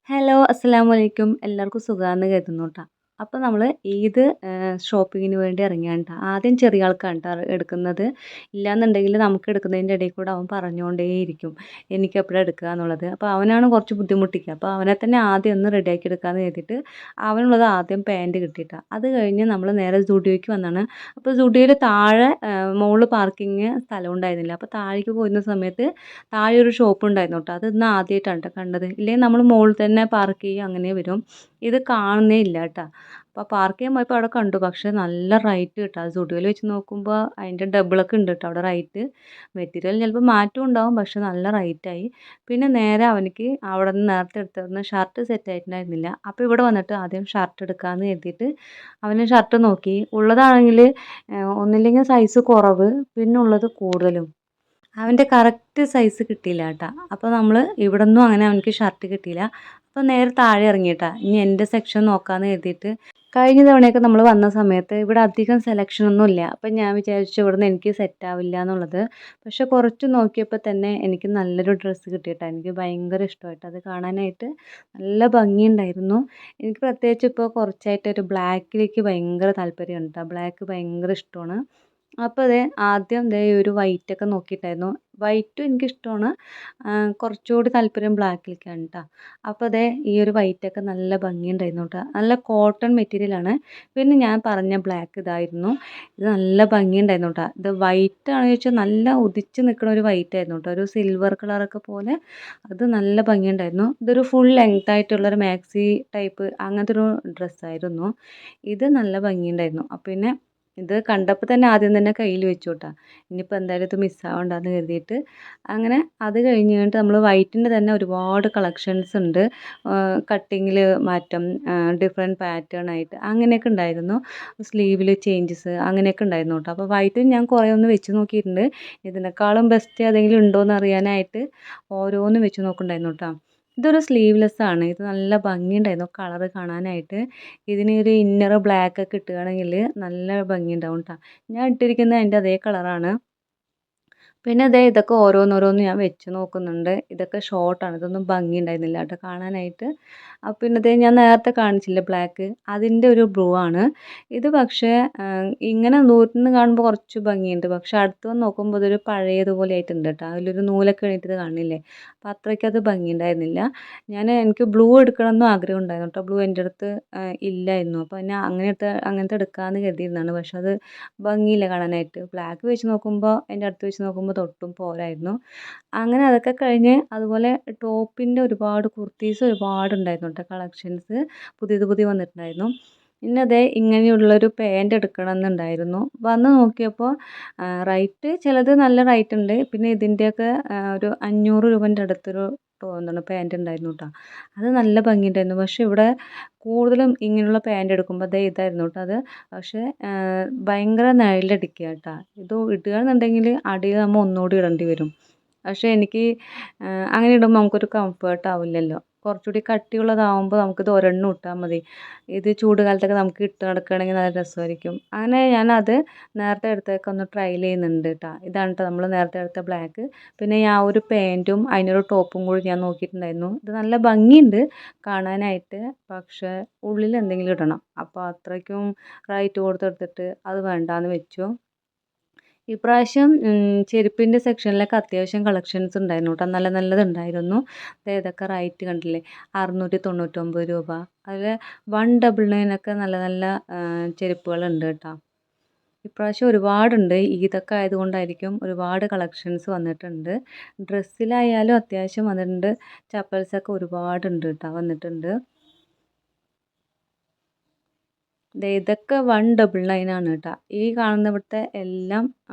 Hello, അസ്സലാമു അലൈക്കും. എല്ലാവർക്കും സുഖാന്ന് കരുതുന്നു ട്ടാ. അപ്പോൾ നമ്മൾ ഈദ് ഷോപ്പിങ്ങിന് വേണ്ടി ഇറങ്ങിയാണ് ട്ടാ. ആദ്യം ചെറിയ ആൾക്കാണ് ട്ടാ എടുക്കുന്നത്. ഇല്ലാന്നുണ്ടെങ്കിൽ നമുക്ക് എടുക്കുന്നതിൻ്റെ ഇടയിൽ കൂടെ അവൻ പറഞ്ഞുകൊണ്ടേയിരിക്കും എനിക്ക് എപ്പോഴാണ് എടുക്കുക എന്നുള്ളത്. അപ്പോൾ അവനാണ് കുറച്ച് ബുദ്ധിമുട്ടിക്കുക. അപ്പോൾ അവനെ തന്നെ ആദ്യം ഒന്ന് റെഡിയാക്കി എടുക്കാമെന്ന് കരുതിയിട്ട് അവനുള്ളത് ആദ്യം പാൻറ്റ് കിട്ടിയിട്ടാ. അത് കഴിഞ്ഞ് നമ്മൾ നേരെ സ്റ്റുഡിയോയ്ക്ക് വന്നാണ്. അപ്പോൾ സ്റ്റുഡിയോയിൽ താഴെ മുകളിൽ പാർക്കിങ് സ്ഥലം ഉണ്ടായിരുന്നില്ല. അപ്പോൾ താഴേക്ക് പോയിരുന്ന സമയത്ത് താഴെ ഒരു ഷോപ്പ് ഉണ്ടായിരുന്നു കേട്ടോ. അത് ഇന്ന് ആദ്യമായിട്ടാണ് കേട്ടോ കണ്ടത്. ഇല്ലെങ്കിൽ നമ്മൾ മുകളിൽ തന്നെ പാർക്ക് ചെയ്യുക അങ്ങനെ വരും. ഇത് കാണുന്നേ ഇല്ല കേട്ടോ. അപ്പോൾ പാർക്ക് ചെയ്യാൻ പോയപ്പോൾ അവിടെ കണ്ടു. പക്ഷേ നല്ല റേറ്റ് കേട്ടോ. അത് സ്റ്റുഡിയോയിൽ വെച്ച് നോക്കുമ്പോൾ അതിൻ്റെ ഡബിളൊക്കെ ഉണ്ട് കേട്ടോ അവിടെ റേറ്റ്. മെറ്റീരിയൽ ചിലപ്പോൾ മാറ്റം ഉണ്ടാവും, പക്ഷേ നല്ല റേറ്റായി. പിന്നെ നേരെ അവനിക്ക് അവിടെ നിന്ന് നേരത്തെ എടുത്തിരുന്ന ഷർട്ട് സെറ്റ് ആയിട്ടുണ്ടായിരുന്നില്ല. അപ്പോൾ ഇവിടെ വന്നിട്ട് ആദ്യം ഷർട്ട് എടുക്കാമെന്ന് കരുതിയിട്ട് അവന് ഷർട്ട് നോക്കി. ഉള്ളതാണെങ്കിൽ ഒന്നില്ലെങ്കിൽ സൈസ് കുറവ്, പിന്നെ ഉള്ളത് കൂടുതലും. അവൻ്റെ കറക്റ്റ് സൈസ് കിട്ടിയില്ല കേട്ടോ. അപ്പോൾ നമ്മൾ ഇവിടെ നിന്നും അങ്ങനെ അവനക്ക് ഷർട്ട് കിട്ടിയില്ല. അപ്പോൾ നേരെ താഴെ ഇറങ്ങിയിട്ടാ ഇനി എൻ്റെ സെക്ഷൻ നോക്കാമെന്ന് കരുതിയിട്ട്. കഴിഞ്ഞ തവണയൊക്കെ നമ്മൾ വന്ന സമയത്ത് ഇവിടെ അധികം സെലക്ഷൻ ഒന്നും ഇല്ല. അപ്പം ഞാൻ വിചാരിച്ചു ഇവിടുന്ന് എനിക്ക് സെറ്റ് ആവില്ല എന്നുള്ളത്. പക്ഷെ കുറച്ച് നോക്കിയപ്പോൾ തന്നെ എനിക്ക് നല്ലൊരു ഡ്രസ്സ് കിട്ടിയിട്ടാ. എനിക്ക് ഭയങ്കര ഇഷ്ടമായിട്ട് അത് കാണാനായിട്ട് നല്ല ഭംഗിയുണ്ടായിരുന്നു. എനിക്ക് പ്രത്യേകിച്ച് ഇപ്പോൾ കുറച്ചായിട്ട് ഒരു ബ്ലാക്കിലേക്ക് ഭയങ്കര താല്പര്യമുണ്ട് കേട്ടോ. ബ്ലാക്ക് ഭയങ്കര ഇഷ്ടമാണ്. അപ്പോൾ ദേ ആദ്യം ദേ ഒരു വൈറ്റൊക്കെ നോക്കിയിട്ടായിരുന്നു. വൈറ്റും എനിക്കിഷ്ടമാണ്. കുറച്ചുകൂടി താല്പര്യം ബ്ലാക്കിലേക്കാണ് കേട്ടോ. അപ്പോൾ ദേ ഈ ഒരു വൈറ്റൊക്കെ നല്ല ഭംഗിയുണ്ടായിരുന്നു കേട്ടോ. നല്ല കോട്ടൺ മെറ്റീരിയലാണ്. പിന്നെ ഞാൻ പറഞ്ഞ ബ്ലാക്ക് ഇതായിരുന്നു. ഇത് നല്ല ഭംഗിയുണ്ടായിരുന്നു കേട്ടോ. ഇത് വൈറ്റ് ആണെന്ന് ചോദിച്ചാൽ നല്ല ഉദിച്ച് നിൽക്കുന്ന ഒരു വൈറ്റ് ആയിരുന്നു കേട്ടോ. ഒരു സിൽവർ കളറൊക്കെ പോലെ അത് നല്ല ഭംഗിയുണ്ടായിരുന്നു. ഇതൊരു ഫുൾ ലെങ്ത് ആയിട്ടുള്ളൊരു മാക്സി ടൈപ്പ് അങ്ങനത്തെ ഒരു ഡ്രസ്സായിരുന്നു. ഇത് നല്ല ഭംഗിയുണ്ടായിരുന്നു. പിന്നെ ഇത് കണ്ടപ്പോൾ തന്നെ ആദ്യം തന്നെ കയ്യിൽ വെച്ചു കേട്ടോ. ഇനിയിപ്പോൾ എന്തായാലും ഇത് മിസ്സാവണ്ടെന്ന് കരുതിയിട്ട്. അങ്ങനെ അത് കഴിഞ്ഞിട്ട് നമ്മൾ വൈറ്റിൻ്റെ തന്നെ ഒരുപാട് കളക്ഷൻസ് ഉണ്ട്. കട്ടിങ്ങിൽ മാറ്റം, ഡിഫറെൻറ്റ് പാറ്റേൺ ആയിട്ട് അങ്ങനെയൊക്കെ ഉണ്ടായിരുന്നു. സ്ലീവിൽ ചേഞ്ചസ് അങ്ങനെയൊക്കെ ഉണ്ടായിരുന്നു കേട്ടോ. അപ്പോൾ വൈറ്റ് ഞാൻ കുറേ ഒന്ന് വെച്ച് നോക്കിയിട്ടുണ്ട്. ഇതിനേക്കാളും ബെസ്റ്റ് ഏതെങ്കിലും ഉണ്ടോ എന്ന് അറിയാനായിട്ട് ഓരോന്ന് വെച്ച് നോക്കുന്നുണ്ടായിരുന്നു കേട്ടോ. ഇതൊരു സ്ലീവ്ലെസ് ആണ്. ഇത് നല്ല ഭംഗിയുണ്ടായിരുന്നു കളറ് കാണാനായിട്ട്. ഇതിന് ഒരു ഇന്നർ ബ്ലാക്ക് ഒക്കെ ഇട്ടുകയാണെങ്കിൽ നല്ല ഭംഗിയുണ്ടാവും കേട്ടോ. ഞാൻ ഇട്ടിരിക്കുന്നത് അതിൻ്റെ അതേ കളറാണ്. പിന്നെ ദേ ഇതൊക്കെ ഓരോന്നോരോന്ന് ഞാൻ വെച്ച് നോക്കുന്നുണ്ട്. ഇതൊക്കെ ഷോർട്ടാണ്. ഇതൊന്നും ഭംഗി ഉണ്ടായിരുന്നില്ല കേട്ടോ കാണാനായിട്ട്. പിന്നെ ദേ ഞാൻ നേരത്തെ കാണിച്ചില്ലേ ബ്ലാക്ക്, അതിൻ്റെ ഒരു ബ്ലൂ ആണ്. ഇത് പക്ഷേ ഇങ്ങനെ ദൂരത്ത് നിന്ന് കാണുമ്പോൾ കുറച്ച് ഭംഗിയുണ്ട്. പക്ഷേ അടുത്ത് വന്ന് നോക്കുമ്പോൾ ഇതൊരു പഴയതുപോലെ ആയിട്ടുണ്ട് കേട്ടോ. അതിലൊരു നൂലൊക്കെ എണീറ്റത് കാണില്ലേ. അപ്പോൾ അത്രയ്ക്ക് അത് ഭംഗി ഉണ്ടായിരുന്നില്ല. എനിക്ക് ബ്ലൂ എടുക്കണമെന്നും ആഗ്രഹം ഉണ്ടായിരുന്നു കേട്ടോ. ബ്ലൂ എൻ്റെ അടുത്ത് ഇല്ലായിരുന്നു. അപ്പോൾ ഞാൻ അങ്ങനത്തെ എടുക്കാമെന്ന് കരുതിയിരുന്നതാണ്. പക്ഷെ അത് ഭംഗിയില്ല കാണാനായിട്ട്. ബ്ലാക്ക് വെച്ച് നോക്കുമ്പോൾ അതിൻ്റെ അടുത്ത് വെച്ച് നോക്കുമ്പോൾ തൊട്ടും പോരായിരുന്നു. അങ്ങനെ അതൊക്കെ കഴിഞ്ഞ് അതുപോലെ ടോപ്പിൻ്റെ ഒരുപാട് കുർത്തീസ് ഒരുപാടുണ്ടായിരുന്നു കേട്ടോ കളക്ഷൻസ്. പുതിയത് വന്നിട്ടുണ്ടായിരുന്നു. പിന്നെ അതേ ഇങ്ങനെയുള്ളൊരു പാൻറ് എടുക്കണം എന്നുണ്ടായിരുന്നു. വന്ന് നോക്കിയപ്പോൾ റേറ്റ് ചിലത് നല്ല റേറ്റ് ഉണ്ട്. പിന്നെ ഇതിൻ്റെയൊക്കെ ഒരു 500 രൂപേൻ്റെ അടുത്തൊരു എന്താണ് പാൻറ് ഉണ്ടായിരുന്നു കേട്ടോ. അത് നല്ല ഭംഗിയുണ്ടായിരുന്നു. പക്ഷെ ഇവിടെ കൂടുതലും ഇങ്ങനെയുള്ള പാൻറ് എടുക്കുമ്പോൾ ദേ ഇതായിരുന്നു കേട്ടോ അത്. പക്ഷേ ഭയങ്കര നിഴലടിക്കുക കേട്ടോ. ഇത് ഇടുകയാണെന്നുണ്ടെങ്കിൽ അടിയിൽ നമ്മൾ ഒന്നുകൂടി ഇടേണ്ടി വരും. പക്ഷേ എനിക്ക് അങ്ങനെ ഇടുമ്പോൾ നമുക്കൊരു കംഫേർട്ട് ആവില്ലല്ലോ. കുറച്ചുകൂടി കട്ടിയുള്ളതാവുമ്പോൾ നമുക്കിത് ഒരെണ്ണം ഇട്ടാൽ മതി. ഇത് ചൂട് കാലത്തൊക്കെ നമുക്ക് ഇട്ട് നടക്കുകയാണെങ്കിൽ നല്ല രസമായിരിക്കും. അങ്ങനെ ഞാനത് നേരത്തെ എടുത്തതൊക്കെ ഒന്ന് ട്രയൽ ചെയ്യുന്നുണ്ട് കേട്ടോ. ഇതാണ് കേട്ടോ നമ്മൾ നേരത്തെ എടുത്ത ബ്ലാക്ക്. പിന്നെ ആ ഒരു പാൻറ്റും അതിനൊരു ടോപ്പും കൂടി ഞാൻ നോക്കിയിട്ടുണ്ടായിരുന്നു. ഇത് നല്ല ഭംഗിയുണ്ട് കാണാനായിട്ട്. പക്ഷേ ഉള്ളിൽ എന്തെങ്കിലും ഇടണം. അപ്പോൾ അത്രയ്ക്കും റേറ്റ് കൊടുത്തെടുത്തിട്ട് അത് വേണ്ടാന്ന് വെച്ചു. ഇപ്രാവശ്യം ചെരുപ്പിൻ്റെ സെക്ഷനിലൊക്കെ അത്യാവശ്യം കളക്ഷൻസ് ഉണ്ടായിരുന്നു കേട്ടോ. നല്ല നല്ലതുണ്ടായിരുന്നു. ഇതൊക്കെ റേറ്റ് കണ്ടില്ലേ, 699 രൂപ. അതിൽ 199 ഒക്കെ നല്ല നല്ല ചെരുപ്പുകളുണ്ട് കേട്ടോ. ഇപ്രാവശ്യം ഒരുപാടുണ്ട്. ഈദൊക്കെ ആയതുകൊണ്ടായിരിക്കും ഒരുപാട് കളക്ഷൻസ് വന്നിട്ടുണ്ട്. ഡ്രസ്സിലായാലും അത്യാവശ്യം വന്നിട്ടുണ്ട്. ചപ്പൽസൊക്കെ ഒരുപാടുണ്ട് കേട്ടോ വന്നിട്ടുണ്ട്. ഇതൊക്കെ 199 ആണ് കേട്ടോ. ഈ കാണുന്ന ഇവിടുത്തെ എല്ലാം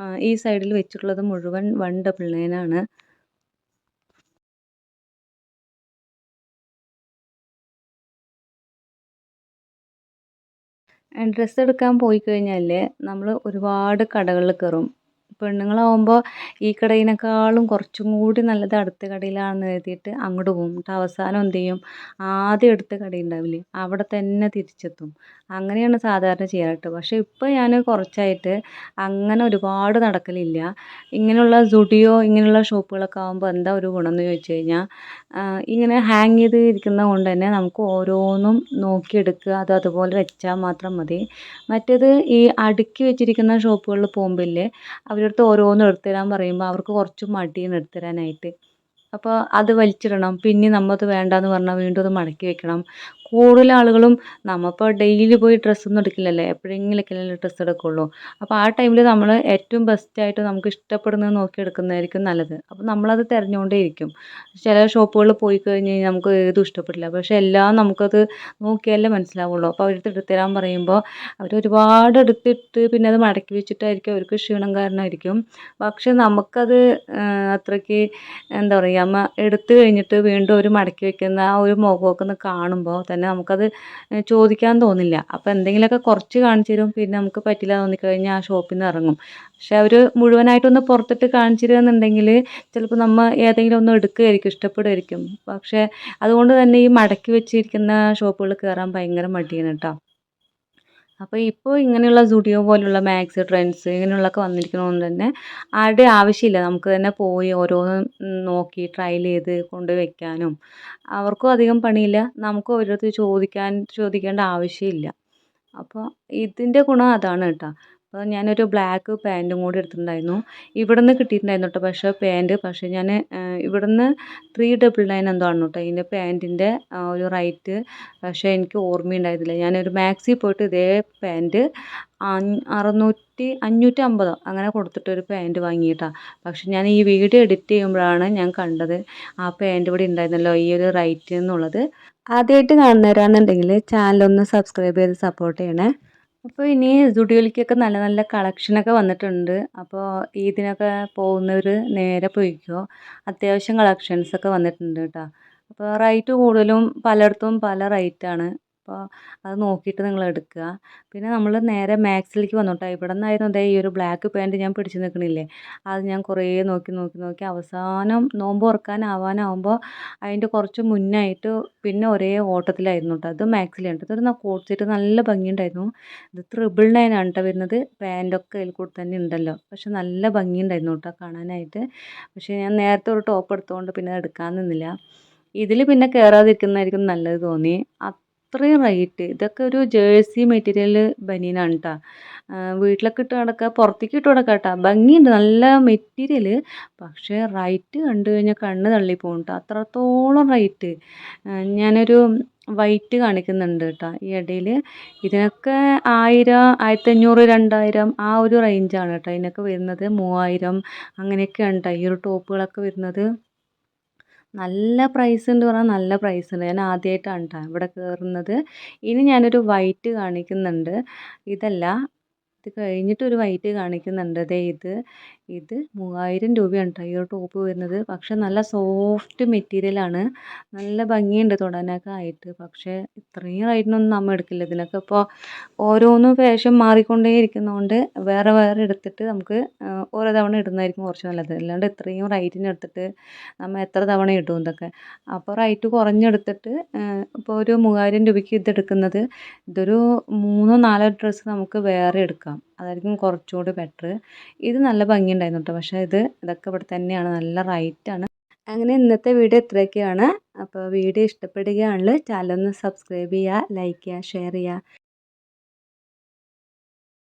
ഈ സൈഡിൽ വെച്ചിട്ടുള്ളത് മുഴുവൻ 199 ആണ്. ഡ്രസ്സ് എടുക്കാൻ പോയി കഴിഞ്ഞാൽ നമ്മൾ ഒരുപാട് കടകളിൽ കയറും. പെണ്ണുങ്ങളാവുമ്പോൾ ഈ കടയിനേക്കാളും കുറച്ചും കൂടി നല്ലത് അടുത്ത കടയിലാണെന്ന് കരുതിയിട്ട് അങ്ങോട്ട് പോകും. എന്നിട്ട് അവസാനം എന്ത് ചെയ്യും, ആദ്യം എടുത്ത കടയുണ്ടാവില്ലേ അവിടെ തന്നെ തിരിച്ചെത്തും. അങ്ങനെയാണ് സാധാരണ ചെയ്യാറ് ട്ടോ. പക്ഷേ ഇപ്പോൾ ഞാൻ കുറച്ചായിട്ട് അങ്ങനെ ഒരുപാട് നടക്കലില്ല. ഇങ്ങനെയുള്ള സുഡിയോ ഇങ്ങനെയുള്ള ഷോപ്പുകളൊക്കെ ആകുമ്പോൾ എന്താ ഒരു ഗുണം എന്ന് ചോദിച്ചു കഴിഞ്ഞാൽ ഇങ്ങനെ ഹാങ് ചെയ്ത് ഇരിക്കുന്നത് കൊണ്ട് തന്നെ നമുക്ക് ഓരോന്നും നോക്കിയെടുക്കുക, അത് അതുപോലെ വെച്ചാൽ മാത്രം മതി. മറ്റേത് ഈ അടുക്കി വെച്ചിരിക്കുന്ന ഷോപ്പുകളിൽ പോകുമ്പോഴില്ലേ അവരുടെ അടുത്ത് ഓരോന്നും എടുത്തു തരാൻ പറയുമ്പോൾ അവർക്ക് കുറച്ച് മടിയാണ് എടുത്തു തരാനായിട്ട്. അപ്പോൾ അത് വലിച്ചിടണം, പിന്നെ നമ്മത് വേണ്ടാന്ന് പറഞ്ഞാൽ വീണ്ടും അത് മടക്കി വെക്കണം. കൂടുതൽ ആളുകളും നമ്മളിപ്പോൾ ഡെയിലി പോയി ഡ്രസ്സൊന്നും എടുക്കില്ലല്ലോ, എപ്പോഴെങ്കിലൊക്കെയല്ലേ ഡ്രസ്സ് എടുക്കുള്ളൂ. അപ്പോൾ ആ ടൈമിൽ നമ്മൾ ഏറ്റവും ബെസ്റ്റായിട്ട് നമുക്ക് ഇഷ്ടപ്പെടുന്നത് നോക്കി എടുക്കുന്നതായിരിക്കും നല്ലത്. അപ്പോൾ നമ്മളത് തിരഞ്ഞുകൊണ്ടേ ഇരിക്കും. ചില ഷോപ്പുകളിൽ പോയി കഴിഞ്ഞ് കഴിഞ്ഞാൽ നമുക്ക് ഏതും ഇഷ്ടപ്പെട്ടില്ല, പക്ഷേ എല്ലാം നമുക്കത് നോക്കിയാലേ മനസ്സിലാവുള്ളൂ. അപ്പോൾ അവരടുത്ത് എടുത്തു തരാൻ പറയുമ്പോൾ അവർ ഒരുപാട് എടുത്തിട്ട് പിന്നെ അത് മടക്കി വെച്ചിട്ടായിരിക്കും അവർക്ക് ക്ഷീണം കാരണമായിരിക്കും. പക്ഷെ നമുക്കത് അത്രയ്ക്ക് എന്താ പറയുക, നമ്മൾ എടുത്തു കഴിഞ്ഞിട്ട് വീണ്ടും ഒരു മടക്കി വെക്കുന്ന ആ ഒരു മുഖമൊക്കെ ഒന്ന് കാണുമ്പോൾ തന്നെ നമുക്കത് ചോദിക്കാൻ തോന്നില്ല. അപ്പോൾ എന്തെങ്കിലുമൊക്കെ കുറച്ച് കാണിച്ചു തരും, പിന്നെ നമുക്ക് പറ്റില്ല തോന്നിക്കഴിഞ്ഞാൽ ആ ഷോപ്പിൽ നിന്ന് ഇറങ്ങും. പക്ഷെ അവർ മുഴുവനായിട്ടൊന്ന് പുറത്തിട്ട് കാണിച്ചു തരികയെന്നുണ്ടെങ്കിൽ ചിലപ്പോൾ നമ്മൾ ഏതെങ്കിലും ഒന്ന് എടുക്കുകയായിരിക്കും, ഇഷ്ടപ്പെടുമായിരിക്കും. പക്ഷേ അതുകൊണ്ട് തന്നെ ഈ മടക്കി വെച്ചിരിക്കുന്ന ഷോപ്പുകളിൽ കയറാൻ ഭയങ്കര മടിയാണ് കേട്ടോ. അപ്പോൾ ഇപ്പോൾ ഇങ്ങനെയുള്ള സുഡിയോ പോലുള്ള മാക്സ്, ട്രെൻഡ്സ് ഇങ്ങനെയുള്ളതൊക്കെ വന്നിരിക്കുന്നതുകൊണ്ട് തന്നെ ആരുടെയും ആവശ്യമില്ല. നമുക്ക് തന്നെ പോയി ഓരോന്ന് നോക്കി ട്രയൽ ചെയ്ത് കൊണ്ട് വെക്കാനും അവർക്കും അധികം പണിയില്ല, നമുക്കും അവരുടെ അടുത്ത് ചോദിക്കേണ്ട ആവശ്യമില്ല. അപ്പോൾ ഇതിൻ്റെ ഗുണം അതാണ് കേട്ടോ. അപ്പോൾ ഞാനൊരു ബ്ലാക്ക് പാൻറ്റും കൂടി എടുത്തിട്ടുണ്ടായിരുന്നു. ഇവിടുന്ന് കിട്ടിയിട്ടുണ്ടായിരുന്നു കേട്ടോ പക്ഷേ പാൻറ്റ്. പക്ഷേ ഞാൻ ഇവിടുന്ന് 399 എന്തോ ആണ് കേട്ടോ ഇതിൻ്റെ പാൻറ്റിൻ്റെ ഒരു റേറ്റ്. പക്ഷേ എനിക്ക് ഓർമ്മയുണ്ടായിരുന്നില്ല. ഞാനൊരു മാക്സിൽ പോയിട്ട് ഇതേ പാൻറ്റ് 550 അങ്ങനെ കൊടുത്തിട്ട് ഒരു പാൻറ്റ് വാങ്ങിയിട്ടാണ്. പക്ഷെ ഞാൻ ഈ വീഡിയോ എഡിറ്റ് ചെയ്യുമ്പോഴാണ് ഞാൻ കണ്ടത് ആ പാൻറ്റ് ഇവിടെ ഉണ്ടായിരുന്നല്ലോ ഈ ഒരു റേറ്റ് എന്നുള്ളത്. ആദ്യമായിട്ട് കാണുന്നവരാണെന്നുണ്ടെങ്കിൽ ചാനലൊന്ന് സബ്സ്ക്രൈബ് ചെയ്ത് സപ്പോർട്ട് ചെയ്യണേ. അപ്പോൾ ഇനി സ്റ്റുഡിയോയിലേക്കൊക്കെ നല്ല നല്ല കളക്ഷനൊക്കെ വന്നിട്ടുണ്ട്. അപ്പോൾ ഇതിനൊക്കെ പോകുന്നവർ നേരെ പോയിക്കോ, അത്യാവശ്യം കളക്ഷൻസൊക്കെ വന്നിട്ടുണ്ട് കേട്ടോ. അപ്പോൾ റേറ്റ് കൂടുതലും പലയിടത്തും പല റേറ്റാണ്. അപ്പോൾ അത് നോക്കിയിട്ട് നിങ്ങൾ എടുക്കുക. പിന്നെ നമ്മൾ നേരെ മാക്സിലേക്ക് വന്നു കേട്ടോ. ഇവിടെ നിന്നായിരുന്നു ദേ ഈ ഒരു ബ്ലാക്ക് പാൻറ്റ് ഞാൻ പിടിച്ച് നിൽക്കണില്ലേ, അത് ഞാൻ കുറേ നോക്കി നോക്കി നോക്കി അവസാനം നോമ്പ് തുറക്കാനാവാനാവുമ്പോൾ അതിൻ്റെ കുറച്ച് മുന്നായിട്ട് പിന്നെ ഒരേ ഓട്ടത്തിലായിരുന്നു കേട്ടോ. അത് മാക്സിലുണ്ട്, ഇതൊരു കോട്ട് സെറ്റ് നല്ല ഭംഗിയുണ്ടായിരുന്നു. ഇത് 999 ആണ് കേട്ടോ വരുന്നത്. പാൻറ്റൊക്കെ അതിൽ കൂടെ തന്നെ ഉണ്ടല്ലോ, പക്ഷെ നല്ല ഭംഗിയുണ്ടായിരുന്നു കേട്ടോ കാണാനായിട്ട്. പക്ഷേ ഞാൻ നേരത്തെ ഒരു ടോപ്പ് എടുത്തുകൊണ്ട് പിന്നെ എടുക്കാൻ നിന്നില്ല. ഇതിൽ പിന്നെ കയറാതിരിക്കുന്നതായിരിക്കും നല്ലത് തോന്നി. അത്രയും റേറ്റ്. ഇതൊക്കെ ഒരു ജേഴ്സി മെറ്റീരിയൽ ബനിയനാണ് കേട്ടോ. വീട്ടിലൊക്കെ ഇട്ട് നടക്കുക, പുറത്തേക്ക് ഇട്ട് നടക്കുക കേട്ടോ. ഭംഗിയുണ്ട്, നല്ല മെറ്റീരിയൽ. പക്ഷേ റേറ്റ് കണ്ടു കഴിഞ്ഞാൽ കണ്ണ് തള്ളിപ്പോകും കേട്ടോ, അത്രത്തോളം റേറ്റ്. ഞാനൊരു വൈറ്റ് കാണിക്കുന്നുണ്ട് കേട്ടോ ഈ ഇടയിൽ. ഇതിനൊക്കെ 1000, 1500, 2000 ആ ഒരു റേഞ്ചാണ് കേട്ടോ ഇതിനൊക്കെ വരുന്നത്. 3000 അങ്ങനെയൊക്കെയാണ് കേട്ടോ ഈ ഒരു ടോപ്പുകളൊക്കെ വരുന്നത്. നല്ല പ്രൈസ് ഉണ്ട് പറഞ്ഞാൽ നല്ല പ്രൈസ് ഉണ്ട്. ഞാൻ ആദ്യമായിട്ടാണ് കേട്ടോ ഇവിടെ കയറുന്നത്. ഇനി ഞാനൊരു വൈറ്റ് കാണിക്കുന്നുണ്ട്. ഇതല്ല, ഇത് കഴിഞ്ഞിട്ട് ഒരു വൈറ്റ് കാണിക്കുന്നുണ്ട്. ദേ ഇത് 3000 രൂപയാണ് കേട്ടോ ഈ ഒരു ടോപ്പ് വരുന്നത്. പക്ഷെ നല്ല സോഫ്റ്റ് മെറ്റീരിയലാണ്, നല്ല ഭംഗിയുണ്ട് തൊടാനൊക്കെ ആയിട്ട്. പക്ഷേ ഇത്രയും റേറ്റിനൊന്നും നമ്മൾ എടുക്കില്ല. ഇതിനൊക്കെ ഇപ്പോൾ ഓരോന്നും ഫാഷൻ മാറിക്കൊണ്ടേ ഇരിക്കുന്നതുകൊണ്ട് വേറെ വേറെ എടുത്തിട്ട് നമുക്ക് ഓരോ തവണ ഇടുന്നതായിരിക്കും കുറച്ച് നല്ലത്. അല്ലാണ്ട് ഇത്രയും റേറ്റിന് എടുത്തിട്ട് നമ്മൾ എത്ര തവണ ഇടും ഇതൊക്കെ. അപ്പോൾ റേറ്റ് കുറഞ്ഞെടുത്തിട്ട് ഇപ്പോൾ ഒരു 3000 രൂപയ്ക്ക് ഇതെടുക്കുന്നത്, ഇതൊരു 3 4 ഡ്രസ്സ് നമുക്ക് വേറെ എടുക്കാം, അതായിരിക്കും കുറച്ചുകൂടി ബെറ്റർ. ഇത് നല്ല ഭംഗിയുണ്ടായിരുന്നു കേട്ടോ. പക്ഷേ ഇതൊക്കെ ഇവിടെ തന്നെയാണ്, നല്ല റേറ്റാണ്. അങ്ങനെ ഇന്നത്തെ വീഡിയോ ഇത്രയൊക്കെയാണ്. അപ്പോൾ വീഡിയോ ഇഷ്ടപ്പെടുകയാണെങ്കിൽ ചാനലൊന്ന് സബ്സ്ക്രൈബ് ചെയ്യുക, ലൈക്ക് ചെയ്യുക, ഷെയർ ചെയ്യുക.